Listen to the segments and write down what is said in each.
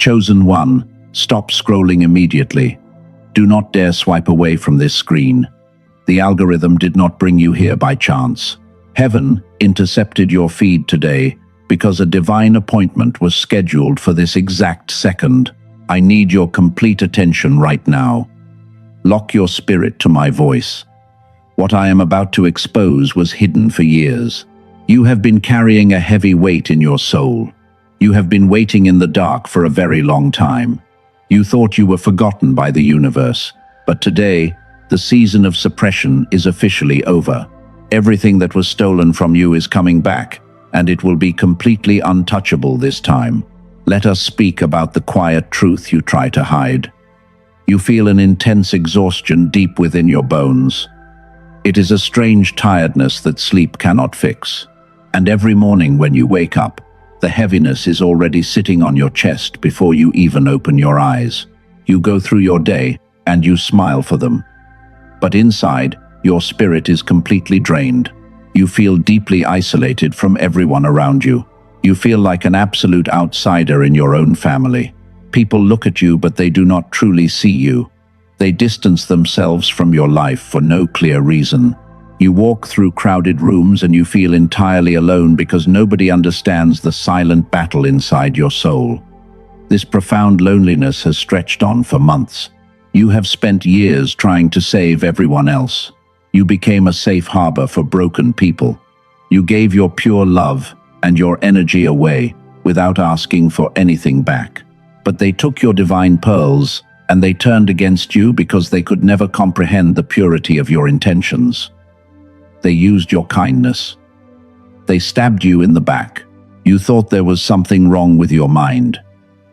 Chosen one, stop scrolling immediately. Do not dare swipe away from this screen. The algorithm did not bring you here by chance. Heaven intercepted your feed today because a divine appointment was scheduled for this exact second. I need your complete attention right now. Lock your spirit to my voice. What I am about to expose was hidden for years. You have been carrying a heavy weight in your soul. You have been waiting in the dark for a very long time. You thought you were forgotten by the universe, but today, the season of suppression is officially over. Everything that was stolen from you is coming back, and it will be completely untouchable this time. Let us speak about the quiet truth you try to hide. You feel an intense exhaustion deep within your bones. It is a strange tiredness that sleep cannot fix. And every morning when you wake up, the heaviness is already sitting on your chest before you even open your eyes. You go through your day, and you smile for them. But inside, your spirit is completely drained. You feel deeply isolated from everyone around you. You feel like an absolute outsider in your own family. People look at you, but they do not truly see you. They distance themselves from your life for no clear reason. You walk through crowded rooms and you feel entirely alone because nobody understands the silent battle inside your soul. This profound loneliness has stretched on for months. You have spent years trying to save everyone else. You became a safe harbor for broken people. You gave your pure love and your energy away without asking for anything back. But they took your divine pearls and they turned against you because they could never comprehend the purity of your intentions. They used your kindness. They stabbed you in the back. You thought there was something wrong with your mind.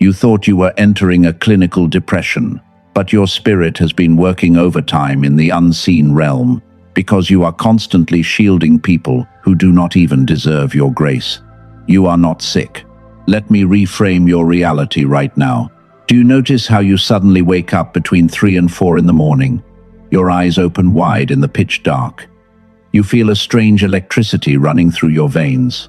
You thought you were entering a clinical depression, but your spirit has been working overtime in the unseen realm because you are constantly shielding people who do not even deserve your grace. You are not sick. Let me reframe your reality right now. Do you notice how you suddenly wake up between 3 and 4 in the morning? Your eyes open wide in the pitch dark. You feel a strange electricity running through your veins.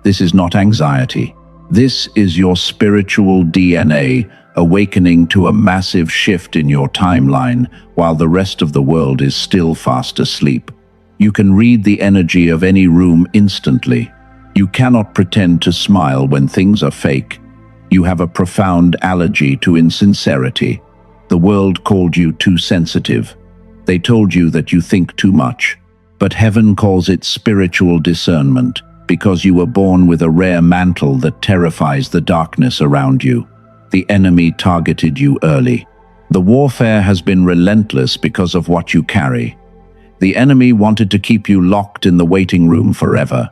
This is not anxiety. This is your spiritual DNA awakening to a massive shift in your timeline while the rest of the world is still fast asleep. You can read the energy of any room instantly. You cannot pretend to smile when things are fake. You have a profound allergy to insincerity. The world called you too sensitive. They told you that you think too much. But heaven calls it spiritual discernment because you were born with a rare mantle that terrifies the darkness around you. The enemy targeted you early. The warfare has been relentless because of what you carry. The enemy wanted to keep you locked in the waiting room forever.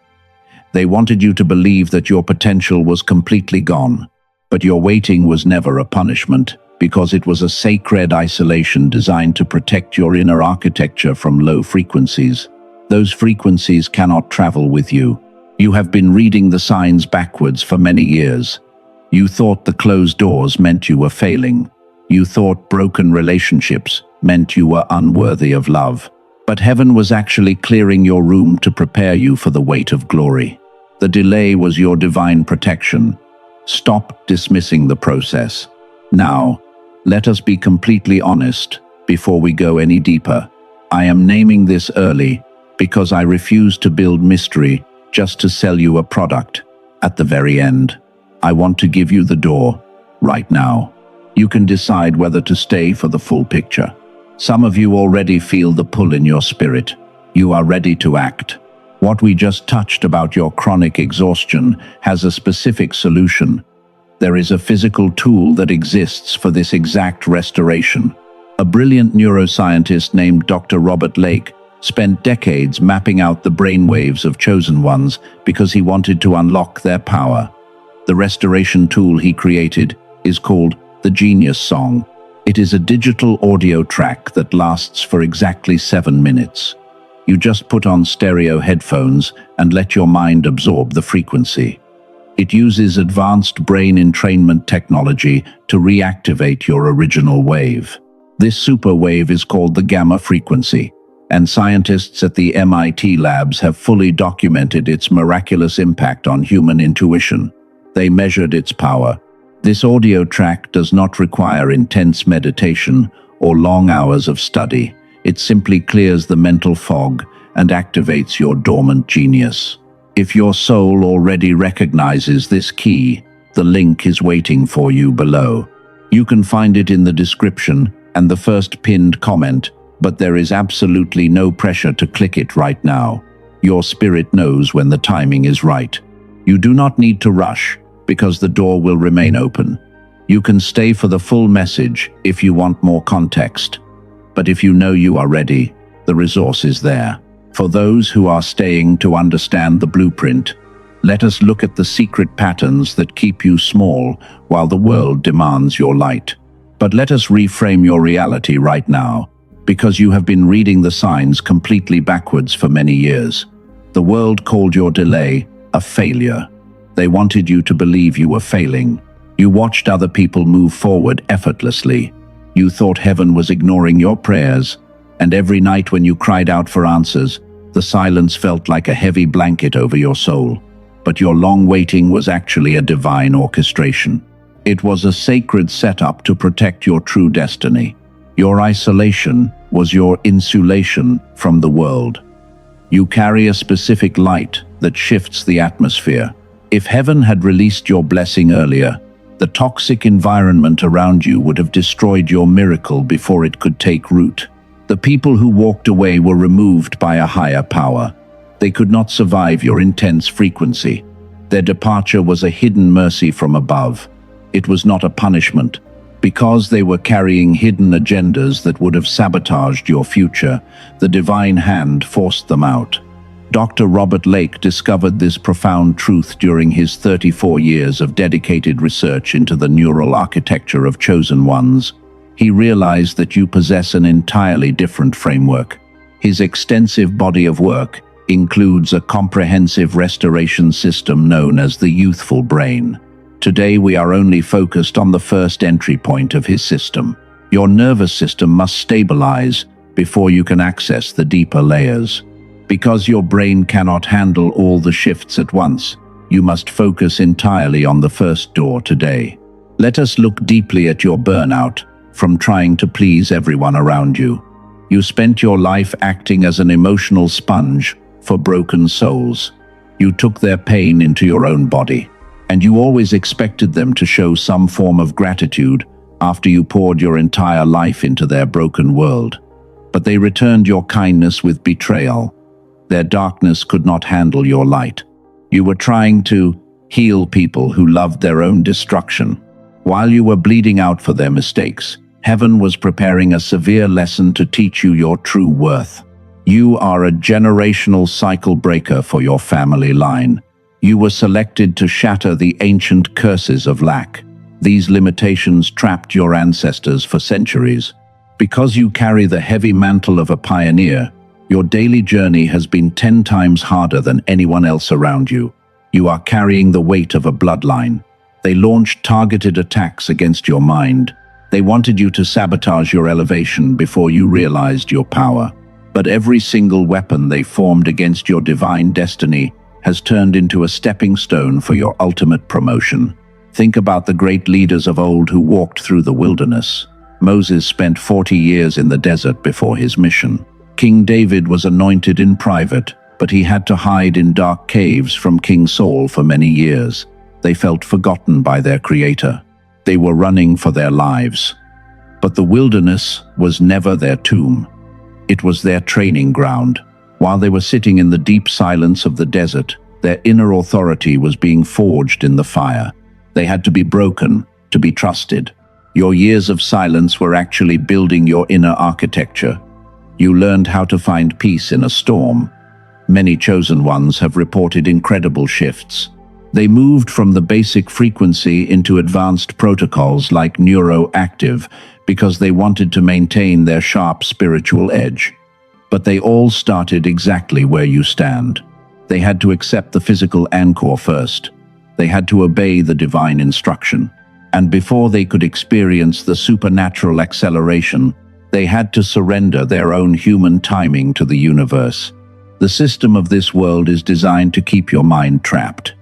They wanted you to believe that your potential was completely gone. But your waiting was never a punishment, because it was a sacred isolation designed to protect your inner architecture from low frequencies. Those frequencies cannot travel with you. You have been reading the signs backwards for many years. You thought the closed doors meant you were failing. You thought broken relationships meant you were unworthy of love. But heaven was actually clearing your room to prepare you for the weight of glory. The delay was your divine protection. Stop dismissing the process. Now, let us be completely honest before we go any deeper. I am naming this early because I refuse to build mystery just to sell you a product. At the very end, I want to give you the door right now. You can decide whether to stay for the full picture. Some of you already feel the pull in your spirit. You are ready to act. What we just touched about your chronic exhaustion has a specific solution. There is a physical tool that exists for this exact restoration. A brilliant neuroscientist named Dr. Robert Lake spent decades mapping out the brainwaves of chosen ones because he wanted to unlock their power. The restoration tool he created is called the Genius Song. It is a digital audio track that lasts for exactly 7 minutes. You just put on stereo headphones and let your mind absorb the frequency. It uses advanced brain entrainment technology to reactivate your original wave. This super wave is called the gamma frequency, and scientists at the MIT labs have fully documented its miraculous impact on human intuition. They measured its power. This audio track does not require intense meditation or long hours of study. It simply clears the mental fog and activates your dormant genius. If your soul already recognizes this key, the link is waiting for you below. You can find it in the description and the first pinned comment, but there is absolutely no pressure to click it right now. Your spirit knows when the timing is right. You do not need to rush, because the door will remain open. You can stay for the full message if you want more context. But if you know you are ready, the resource is there. For those who are staying to understand the blueprint, let us look at the secret patterns that keep you small while the world demands your light. But let us reframe your reality right now, because you have been reading the signs completely backwards for many years. The world called your delay a failure. They wanted you to believe you were failing. You watched other people move forward effortlessly. You thought heaven was ignoring your prayers, and every night when you cried out for answers, the silence felt like a heavy blanket over your soul. But your long waiting was actually a divine orchestration. It was a sacred setup to protect your true destiny. Your isolation was your insulation from the world. You carry a specific light that shifts the atmosphere. If heaven had released your blessing earlier, the toxic environment around you would have destroyed your miracle before it could take root. The people who walked away were removed by a higher power. They could not survive your intense frequency. Their departure was a hidden mercy from above. It was not a punishment. Because they were carrying hidden agendas that would have sabotaged your future, the divine hand forced them out. Dr. Robert Lake discovered this profound truth during his 34 years of dedicated research into the neural architecture of chosen ones. He realized that you possess an entirely different framework. His extensive body of work includes a comprehensive restoration system known as the youthful brain. Today we are only focused on the first entry point of his system. Your nervous system must stabilize before you can access the deeper layers. Because your brain cannot handle all the shifts at once, you must focus entirely on the first door today. Let us look deeply at your burnout from trying to please everyone around you. You spent your life acting as an emotional sponge for broken souls. You took their pain into your own body, and you always expected them to show some form of gratitude after you poured your entire life into their broken world. But they returned your kindness with betrayal. Their darkness could not handle your light. You were trying to heal people who loved their own destruction. While you were bleeding out for their mistakes, heaven was preparing a severe lesson to teach you your true worth. You are a generational cycle breaker for your family line. You were selected to shatter the ancient curses of lack. These limitations trapped your ancestors for centuries. Because you carry the heavy mantle of a pioneer, your daily journey has been 10 times harder than anyone else around you. You are carrying the weight of a bloodline. They launched targeted attacks against your mind. They wanted you to sabotage your elevation before you realized your power. But every single weapon they formed against your divine destiny has turned into a stepping stone for your ultimate promotion. Think about the great leaders of old who walked through the wilderness. Moses spent 40 years in the desert before his mission. King David was anointed in private, but he had to hide in dark caves from King Saul for many years. They felt forgotten by their creator. They were running for their lives. But the wilderness was never their tomb. It was their training ground. While they were sitting in the deep silence of the desert, their inner authority was being forged in the fire. They had to be broken to be trusted. Your years of silence were actually building your inner architecture. You learned how to find peace in a storm. Many chosen ones have reported incredible shifts. They moved from the basic frequency into advanced protocols like neuroactive because they wanted to maintain their sharp spiritual edge. But they all started exactly where you stand. They had to accept the physical anchor first. They had to obey the divine instruction. And before they could experience the supernatural acceleration, they had to surrender their own human timing to the universe. The system of this world is designed to keep your mind trapped.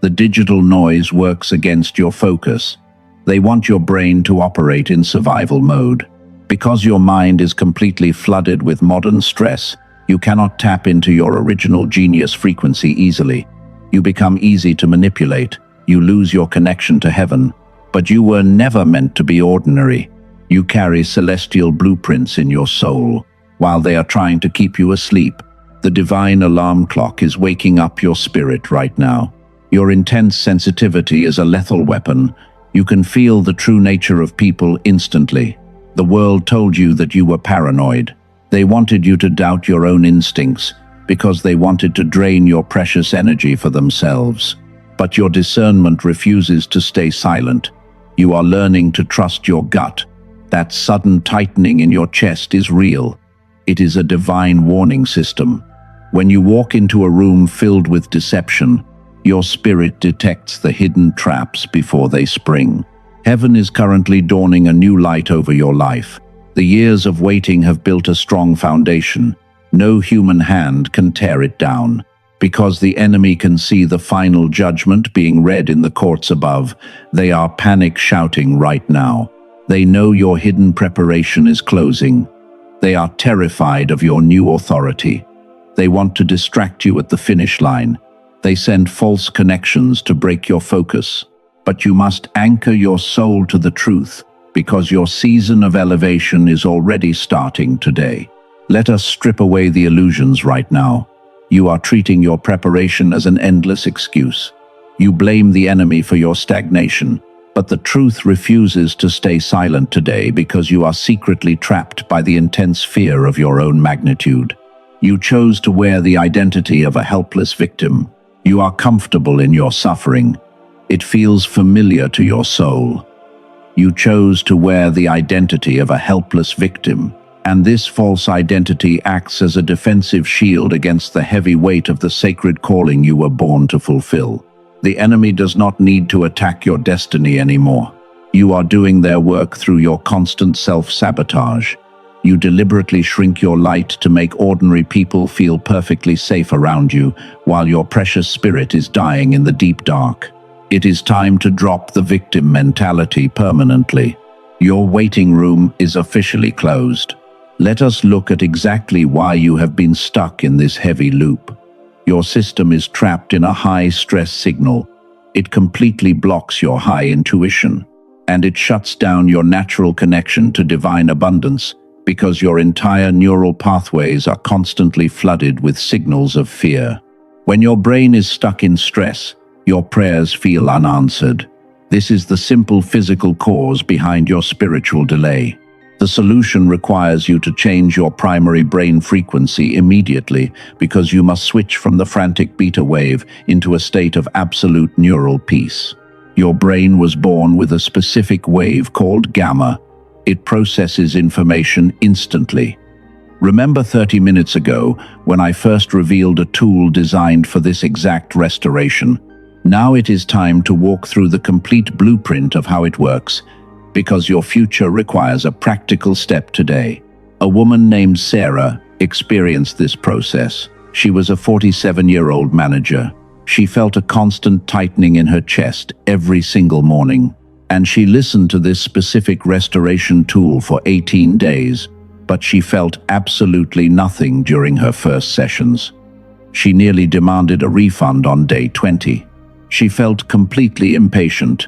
The digital noise works against your focus. They want your brain to operate in survival mode. Because your mind is completely flooded with modern stress, you cannot tap into your original genius frequency easily. You become easy to manipulate. You lose your connection to heaven. But you were never meant to be ordinary. You carry celestial blueprints in your soul. While they are trying to keep you asleep, the divine alarm clock is waking up your spirit right now. Your intense sensitivity is a lethal weapon. You can feel the true nature of people instantly. The world told you that you were paranoid. They wanted you to doubt your own instincts because they wanted to drain your precious energy for themselves. But your discernment refuses to stay silent. You are learning to trust your gut. That sudden tightening in your chest is real. It is a divine warning system. When you walk into a room filled with deception, your spirit detects the hidden traps before they spring. Heaven is currently dawning a new light over your life. The years of waiting have built a strong foundation. No human hand can tear it down. Because the enemy can see the final judgment being read in the courts above, they are panic shouting right now. They know your hidden preparation is closing. They are terrified of your new authority. They want to distract you at the finish line. They send false connections to break your focus. But you must anchor your soul to the truth, because your season of elevation is already starting today. Let us strip away the illusions right now. You are treating your preparation as an endless excuse. You blame the enemy for your stagnation, but the truth refuses to stay silent today because you are secretly trapped by the intense fear of your own magnitude. You chose to wear the identity of a helpless victim. You are comfortable in your suffering. It feels familiar to your soul. You chose to wear the identity of a helpless victim, and this false identity acts as a defensive shield against the heavy weight of the sacred calling you were born to fulfill. The enemy does not need to attack your destiny anymore. You are doing their work through your constant self-sabotage. You deliberately shrink your light to make ordinary people feel perfectly safe around you, while your precious spirit is dying in the deep dark. It is time to drop the victim mentality permanently. Your waiting room is officially closed. Let us look at exactly why you have been stuck in this heavy loop. Your system is trapped in a high-stress signal. It completely blocks your high intuition, and it shuts down your natural connection to divine abundance because your entire neural pathways are constantly flooded with signals of fear. When your brain is stuck in stress, your prayers feel unanswered. This is the simple physical cause behind your spiritual delay. The solution requires you to change your primary brain frequency immediately because you must switch from the frantic beta wave into a state of absolute neural peace. Your brain was born with a specific wave called gamma. It processes information instantly. Remember 30 minutes ago when I first revealed a tool designed for this exact restoration? Now it is time to walk through the complete blueprint of how it works, because your future requires a practical step today. A woman named Sarah experienced this process. She was a 47-year-old manager. She felt a constant tightening in her chest every single morning, and she listened to this specific restoration tool for 18 days, but she felt absolutely nothing during her first sessions. She nearly demanded a refund on day 20. She felt completely impatient,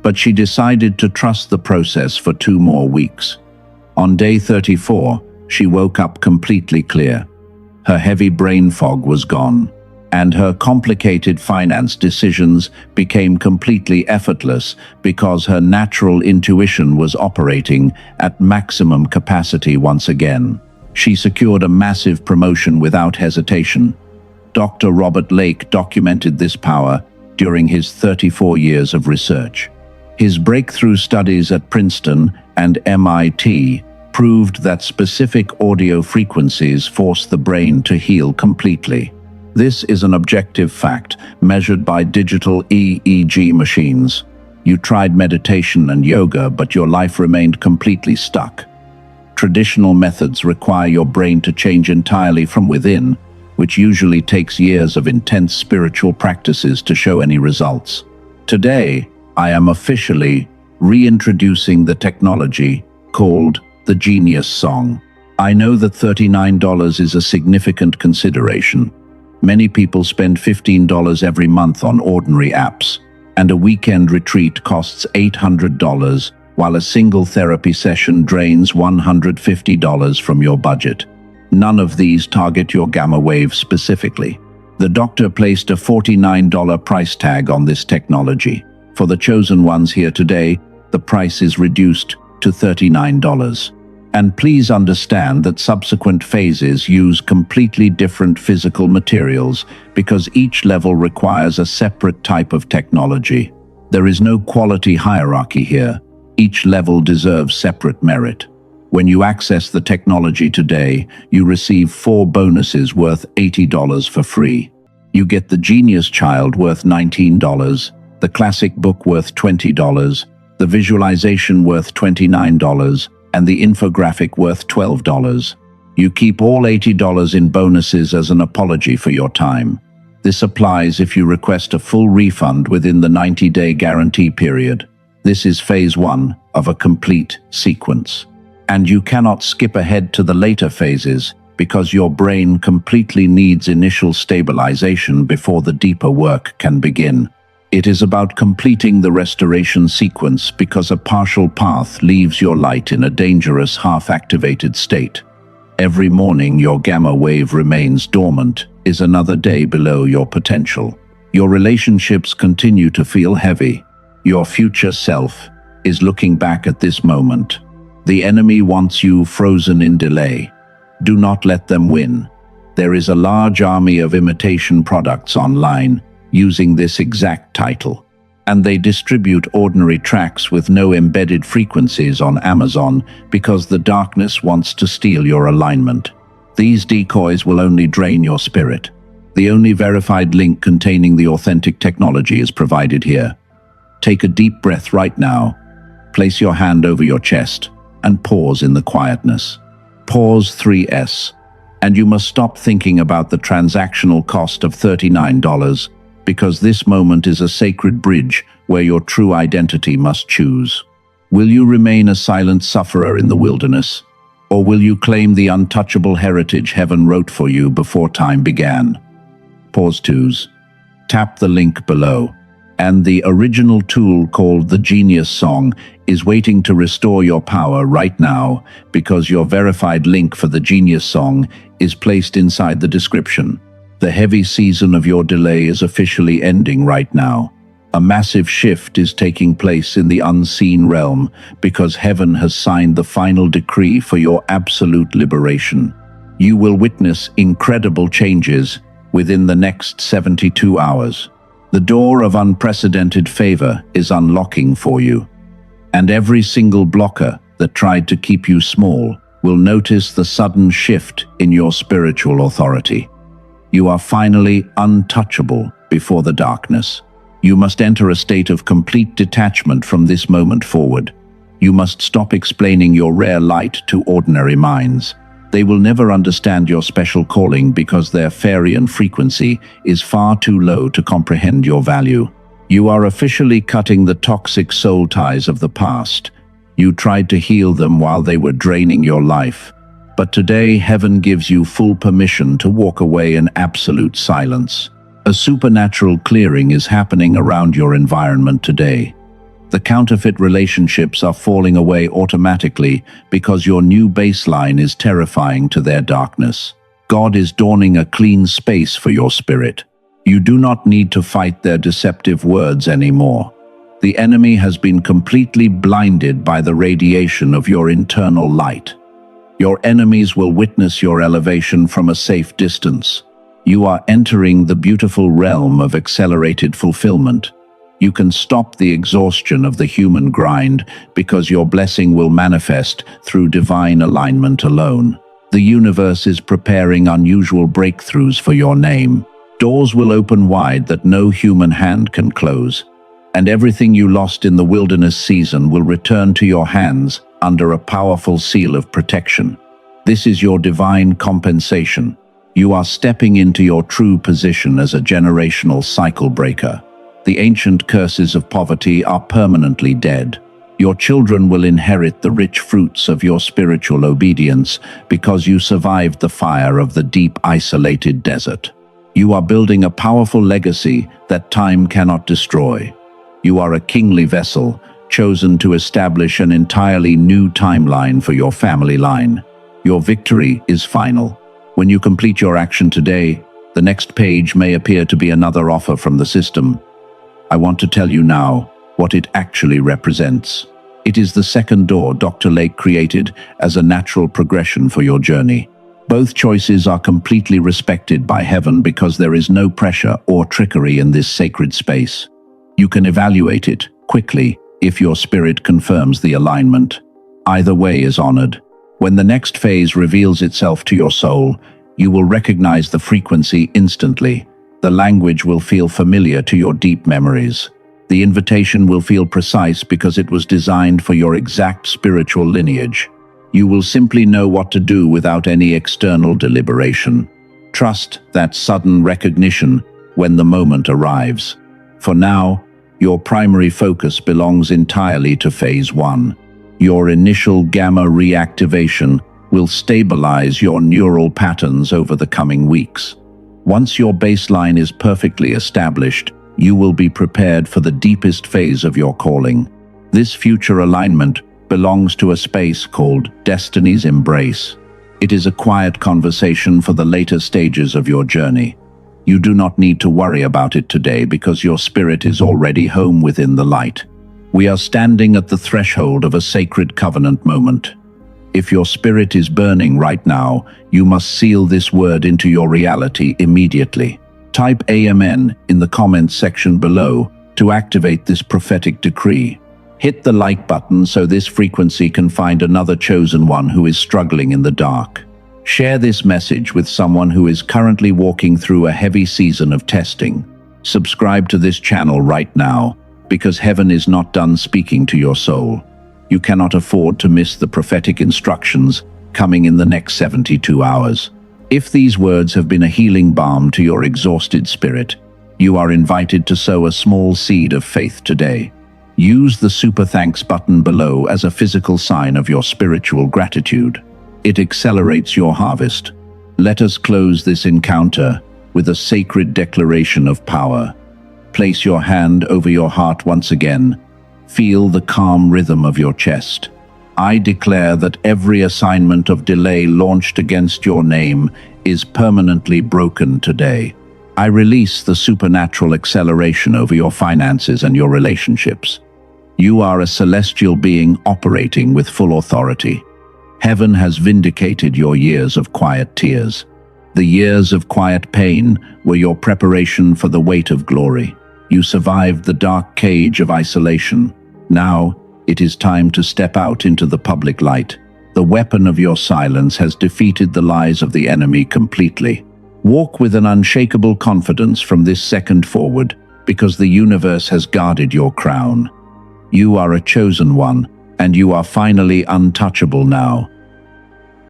but she decided to trust the process for 2 more weeks. On day 34, she woke up completely clear. Her heavy brain fog was gone, and her complicated finance decisions became completely effortless because her natural intuition was operating at maximum capacity once again. She secured a massive promotion without hesitation. Dr. Robert Lake documented this power during his 34 years of research. His breakthrough studies at Princeton and MIT proved that specific audio frequencies force the brain to heal completely. This is an objective fact measured by digital EEG machines. You tried meditation and yoga, but your life remained completely stuck. Traditional methods require your brain to change entirely from within, which usually takes years of intense spiritual practices to show any results. Today, I am officially reintroducing the technology called the Genius Song. I know that $39 is a significant consideration. Many people spend $15 every month on ordinary apps, and a weekend retreat costs $800, while a single therapy session drains $150 from your budget. None of these target your gamma wave specifically. The doctor placed a $49 price tag on this technology. For the chosen ones here today, the price is reduced to $39. And please understand that subsequent phases use completely different physical materials because each level requires a separate type of technology. There is no quality hierarchy here. Each level deserves separate merit. When you access the technology today, you receive 4 bonuses worth $80 for free. You get the Genius Child worth $19, the Classic Book worth $20, the Visualization worth $29, and the Infographic worth $12. You keep all $80 in bonuses as an apology for your time. This applies if you request a full refund within the 90-day guarantee period. This is phase 1 of a complete sequence. And you cannot skip ahead to the later phases because your brain completely needs initial stabilization before the deeper work can begin. It is about completing the restoration sequence because a partial path leaves your light in a dangerous half-activated state. Every morning your gamma wave remains dormant is another day below your potential. Your relationships continue to feel heavy. Your future self is looking back at this moment. The enemy wants you frozen in delay. Do not let them win. There is a large army of imitation products online using this exact title, and they distribute ordinary tracks with no embedded frequencies on Amazon because the darkness wants to steal your alignment. These decoys will only drain your spirit. The only verified link containing the authentic technology is provided here. Take a deep breath right now, place your hand over your chest, and pause in the quietness. Pause 3S, and you must stop thinking about the transactional cost of $39, because this moment is a sacred bridge where your true identity must choose. Will you remain a silent sufferer in the wilderness, or will you claim the untouchable heritage heaven wrote for you before time began? Pause 2s. Tap the link below. And the original tool called the Genius Song is waiting to restore your power right now because your verified link for the Genius Song is placed inside the description. The heavy season of your delay is officially ending right now. A massive shift is taking place in the unseen realm because heaven has signed the final decree for your absolute liberation. You will witness incredible changes within the next 72 hours. The door of unprecedented favor is unlocking for you, and every single blocker that tried to keep you small will notice the sudden shift in your spiritual authority. You are finally untouchable before the darkness. You must enter a state of complete detachment from this moment forward. You must stop explaining your rare light to ordinary minds. They will never understand your special calling because their Farian frequency is far too low to comprehend your value. You are officially cutting the toxic soul ties of the past. You tried to heal them while they were draining your life. But today, heaven gives you full permission to walk away in absolute silence. A supernatural clearing is happening around your environment today. The counterfeit relationships are falling away automatically because your new baseline is terrifying to their darkness. God is dawning a clean space for your spirit. You do not need to fight their deceptive words anymore. The enemy has been completely blinded by the radiation of your internal light. Your enemies will witness your elevation from a safe distance. You are entering the beautiful realm of accelerated fulfillment. You can stop the exhaustion of the human grind because your blessing will manifest through divine alignment alone. The universe is preparing unusual breakthroughs for your name. Doors will open wide that no human hand can close, and everything you lost in the wilderness season will return to your hands under a powerful seal of protection. This is your divine compensation. You are stepping into your true position as a generational cycle breaker. The ancient curses of poverty are permanently dead. Your children will inherit the rich fruits of your spiritual obedience because you survived the fire of the deep, isolated desert. You are building a powerful legacy that time cannot destroy. You are a kingly vessel, chosen to establish an entirely new timeline for your family line. Your victory is final. When you complete your action today, the next page may appear to be another offer from the system. I want to tell you now what it actually represents. It is the second door Dr. Lake created as a natural progression for your journey. Both choices are completely respected by heaven because there is no pressure or trickery in this sacred space. You can evaluate it quickly if your spirit confirms the alignment. Either way is honored. When the next phase reveals itself to your soul, you will recognize the frequency instantly. The language will feel familiar to your deep memories. The invitation will feel precise because it was designed for your exact spiritual lineage. You will simply know what to do without any external deliberation. Trust that sudden recognition when the moment arrives. For now, your primary focus belongs entirely to Phase 1. Your initial gamma reactivation will stabilize your neural patterns over the coming weeks. Once your baseline is perfectly established, you will be prepared for the deepest phase of your calling. This future alignment belongs to a space called Destiny's Embrace. It is a quiet conversation for the later stages of your journey. You do not need to worry about it today because your spirit is already home within the light. We are standing at the threshold of a sacred covenant moment. If your spirit is burning right now, you must seal this word into your reality immediately. Type Amen in the comments section below to activate this prophetic decree. Hit the like button so this frequency can find another chosen one who is struggling in the dark. Share this message with someone who is currently walking through a heavy season of testing. Subscribe to this channel right now, because heaven is not done speaking to your soul. You cannot afford to miss the prophetic instructions coming in the next 72 hours. If these words have been a healing balm to your exhausted spirit, you are invited to sow a small seed of faith today. Use the super thanks button below as a physical sign of your spiritual gratitude. It accelerates your harvest. Let us close this encounter with a sacred declaration of power. Place your hand over your heart once again. Feel the calm rhythm of your chest. I declare that every assignment of delay launched against your name is permanently broken today. I release the supernatural acceleration over your finances and your relationships. You are a celestial being operating with full authority. Heaven has vindicated your years of quiet tears. The years of quiet pain were your preparation for the weight of glory. You survived the dark cage of isolation. Now, it is time to step out into the public light. The weapon of your silence has defeated the lies of the enemy completely. Walk with an unshakable confidence from this second forward, because the universe has guarded your crown. You are a chosen one, and you are finally untouchable now.